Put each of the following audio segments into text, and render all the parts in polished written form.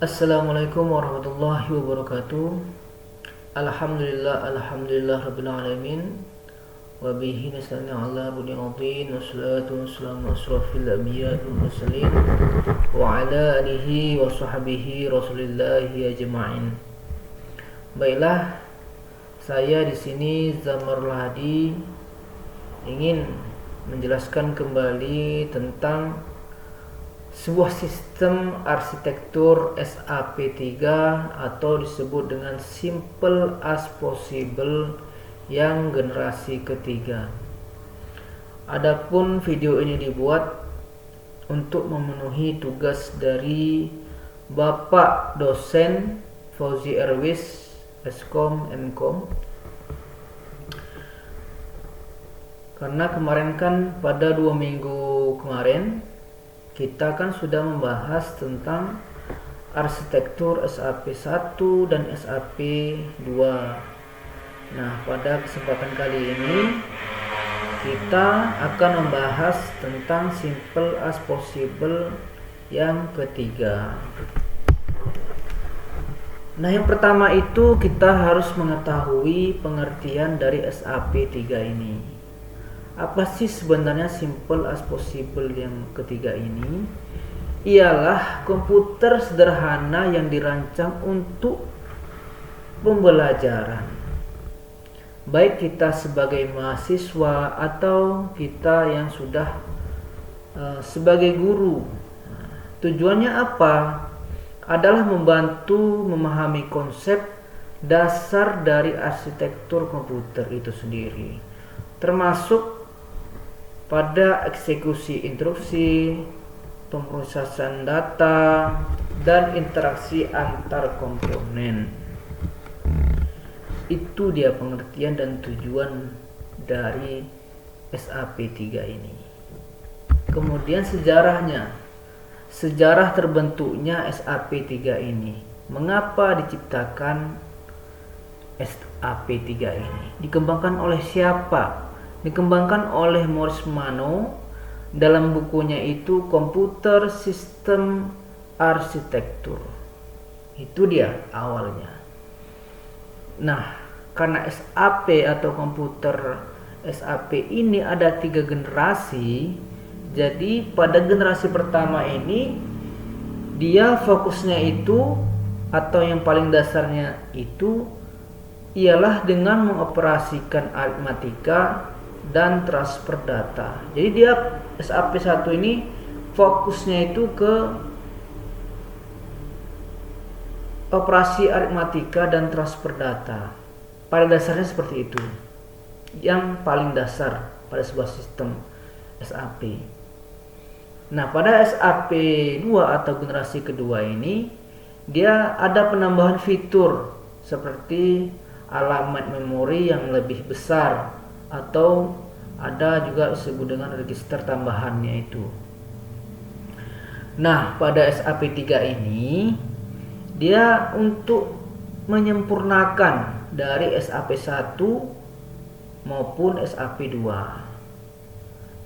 Assalamualaikum warahmatullahi wabarakatuh. Alhamdulillah rabbil alamin. Wa bihi nasta'inu ala budin adhin. Wassalatu wassalamu asrafil anbiya wal mursalin wa ala alihi wa sahbihi rasulillahi ajma'in. Baiklah, saya di sini Zamarul Hadi ingin menjelaskan kembali tentang sebuah sistem arsitektur SAP3 atau disebut dengan Simple as Possible yang generasi ketiga. Adapun video ini dibuat untuk memenuhi tugas dari Bapak dosen Fauzi Erwis Eskom Mkom, karena kemarin kan pada 2 minggu kemarin kita kan sudah membahas tentang arsitektur SAP1 dan SAP2. Nah, pada kesempatan kali ini kita akan membahas tentang Simple as Possible yang ketiga. Nah, yang pertama itu kita harus mengetahui pengertian dari SAP3 ini. Apa sih sebenarnya Simple as Possible yang ketiga ini? Ialah komputer sederhana yang dirancang untuk pembelajaran, baik kita sebagai mahasiswa atau kita yang sudah sebagai guru. Tujuannya apa? Adalah membantu memahami konsep dasar dari arsitektur komputer itu sendiri, termasuk pada eksekusi instruksi, pemrosesan data, dan interaksi antar komponen. Itu dia pengertian dan tujuan dari SAP3 ini. Kemudian sejarahnya, sejarah terbentuknya SAP3 ini. Mengapa diciptakan SAP3 ini? Dikembangkan oleh siapa? Dikembangkan oleh Maurice Mano dalam bukunya itu Computer System Architecture. Itu dia awalnya. Nah, karena SAP atau komputer SAP ini ada 3 generasi, jadi pada generasi pertama ini dia fokusnya itu atau yang paling dasarnya itu ialah dengan mengoperasikan aritmatika dan transfer data. Jadi dia SAP1 ini fokusnya itu ke operasi aritmatika dan transfer data. Pada dasarnya seperti itu. Yang paling dasar pada sebuah sistem SAP. Nah, pada SAP2 atau generasi kedua ini dia ada penambahan fitur seperti alamat memori yang lebih besar, atau ada juga disebut dengan register tambahannya itu. Nah, pada SAP3 ini dia untuk menyempurnakan dari SAP1 maupun SAP2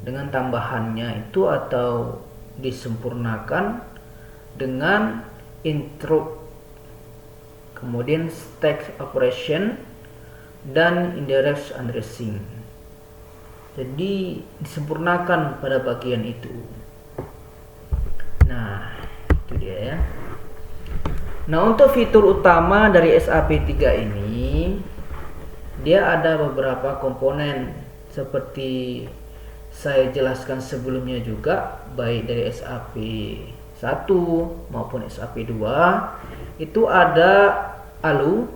dengan tambahannya itu, atau disempurnakan dengan interrupt, kemudian stack operation, dan indirect addressing. Jadi disempurnakan pada bagian itu. Nah, itu dia ya. Nah, untuk fitur utama dari SAP3 ini dia ada beberapa komponen seperti saya jelaskan sebelumnya juga, baik dari SAP1 maupun SAP2 itu ada ALU,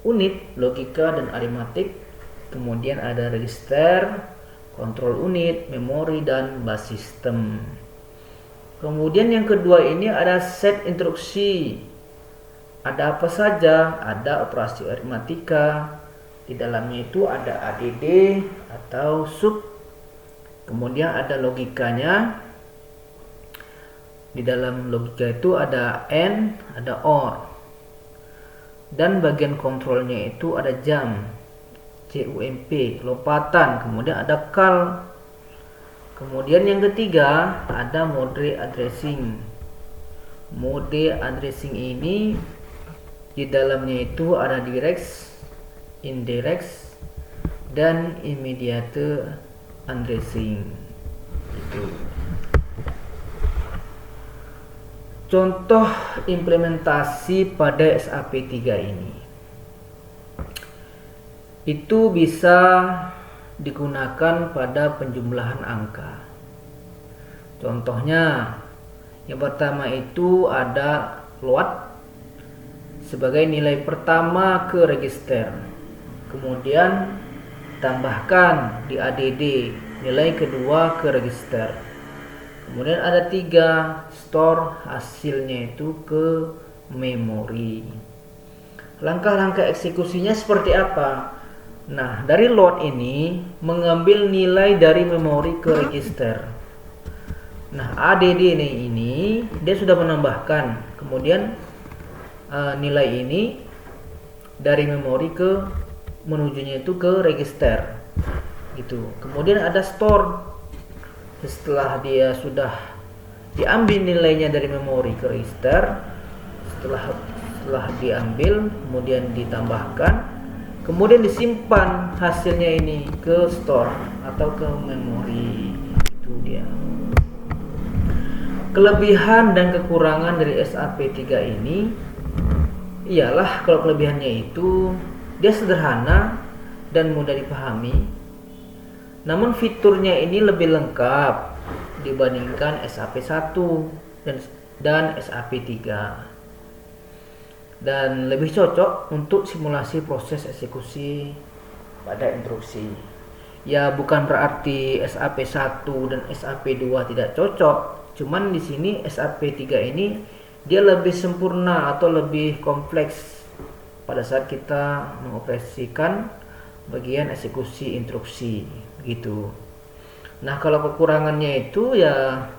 unit, logika, dan aritmatik. Kemudian ada register, kontrol unit, memori, dan bus system. Kemudian yang kedua ini ada set instruksi. Ada apa saja? Ada operasi aritmatika. Di dalamnya itu ada ADD atau sub. Kemudian ada logikanya. Di dalam logika itu ada AND, ada OR. Dan bagian kontrolnya itu ada jump, JUMP, lompatan, kemudian ada call, Kemudian yang ketiga ada mode addressing. Mode addressing ini di dalamnya itu ada direct, indirect, dan immediate addressing. Itu. Contoh implementasi pada SAP3 ini itu bisa digunakan pada penjumlahan angka. Contohnya, yang pertama itu ada load sebagai nilai pertama ke register, kemudian tambahkan di ADD nilai kedua ke register, kemudian ada 3 store hasilnya itu ke memori. Langkah-langkah eksekusinya seperti apa? Nah, dari load ini mengambil nilai dari memori ke register. Nah, ADD ini dia sudah menambahkan, kemudian nilai ini dari memori ke menujunya itu ke register. Gitu. Kemudian ada store. Setelah dia sudah diambil nilainya dari memori ke register, setelah diambil kemudian ditambahkan, kemudian disimpan hasilnya ini ke store atau ke memori. Itu dia. Kelebihan dan kekurangan dari SAP3 ini ialah kalau kelebihannya itu dia sederhana dan mudah dipahami. Namun fiturnya ini lebih lengkap dibandingkan SAP1 dan SAP3. Dan lebih cocok untuk simulasi proses eksekusi pada instruksi. Ya, bukan berarti SAP1 dan SAP2 tidak cocok. Cuman di sini SAP3 ini dia lebih sempurna atau lebih kompleks pada saat kita mengoperasikan bagian eksekusi instruksi gitu. Nah, kalau kekurangannya itu ya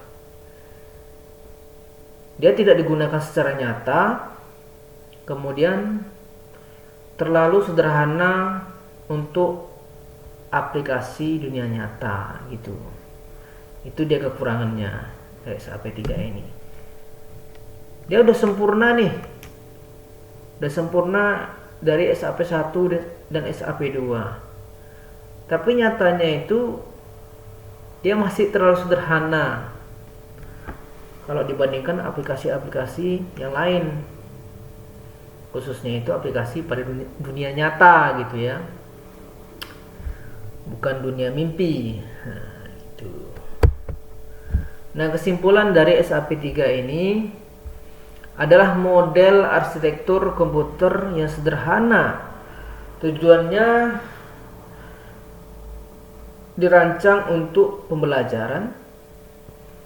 dia tidak digunakan secara nyata, kemudian terlalu sederhana untuk aplikasi dunia nyata gitu. Itu dia kekurangannya dari SAP3 ini. Dia udah sempurna nih. Udah sempurna dari SAP1 dan SAP2. Tapi nyatanya itu dia masih terlalu sederhana kalau dibandingkan aplikasi-aplikasi yang lain, khususnya itu aplikasi pada dunia nyata gitu ya, bukan dunia mimpi. Nah, kesimpulan dari SAP3 ini adalah model arsitektur komputer yang sederhana. Tujuannya dirancang untuk pembelajaran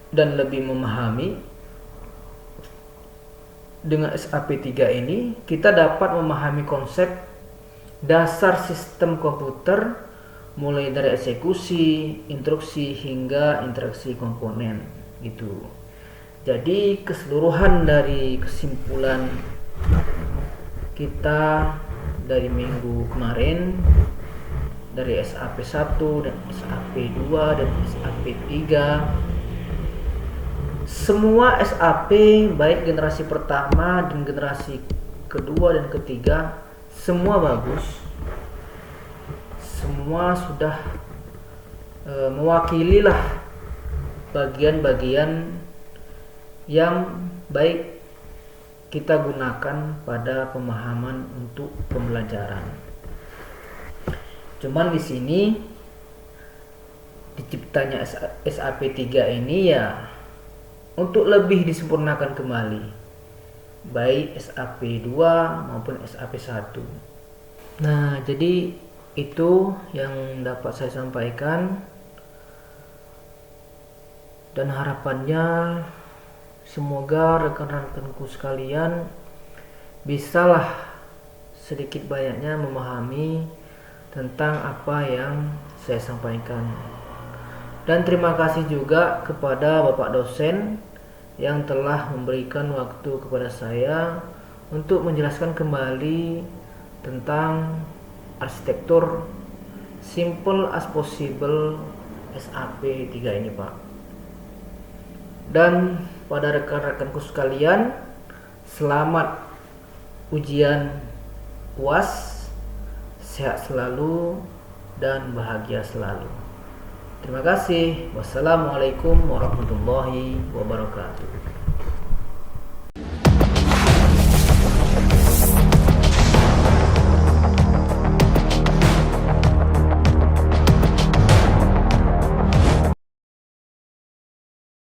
dan lebih memahami. Dengan SAP3 ini kita dapat memahami konsep dasar sistem komputer mulai dari eksekusi, instruksi hingga interaksi komponen gitu. Jadi keseluruhan dari kesimpulan kita dari minggu kemarin dari SAP1 dan SAP2 dan SAP3, semua SAP baik generasi pertama dan generasi kedua dan ketiga semua bagus. Semua sudah mewakili lah bagian-bagian yang baik kita gunakan pada pemahaman untuk pembelajaran. Cuman di sini diciptanya SAP3 ini ya untuk lebih disempurnakan kembali, baik SAP2 maupun SAP1. Nah, jadi itu yang dapat saya sampaikan, dan harapannya semoga rekan-rekanku sekalian bisalah sedikit banyaknya memahami tentang apa yang saya sampaikan. Dan terima kasih juga kepada Bapak dosen yang telah memberikan waktu kepada saya untuk menjelaskan kembali tentang arsitektur simple as possible SAP3 ini, Pak. Dan pada rekan-rekanku sekalian. Selamat ujian UAS, sehat selalu dan bahagia selalu. Terima kasih. Wassalamualaikum warahmatullahi wabarakatuh.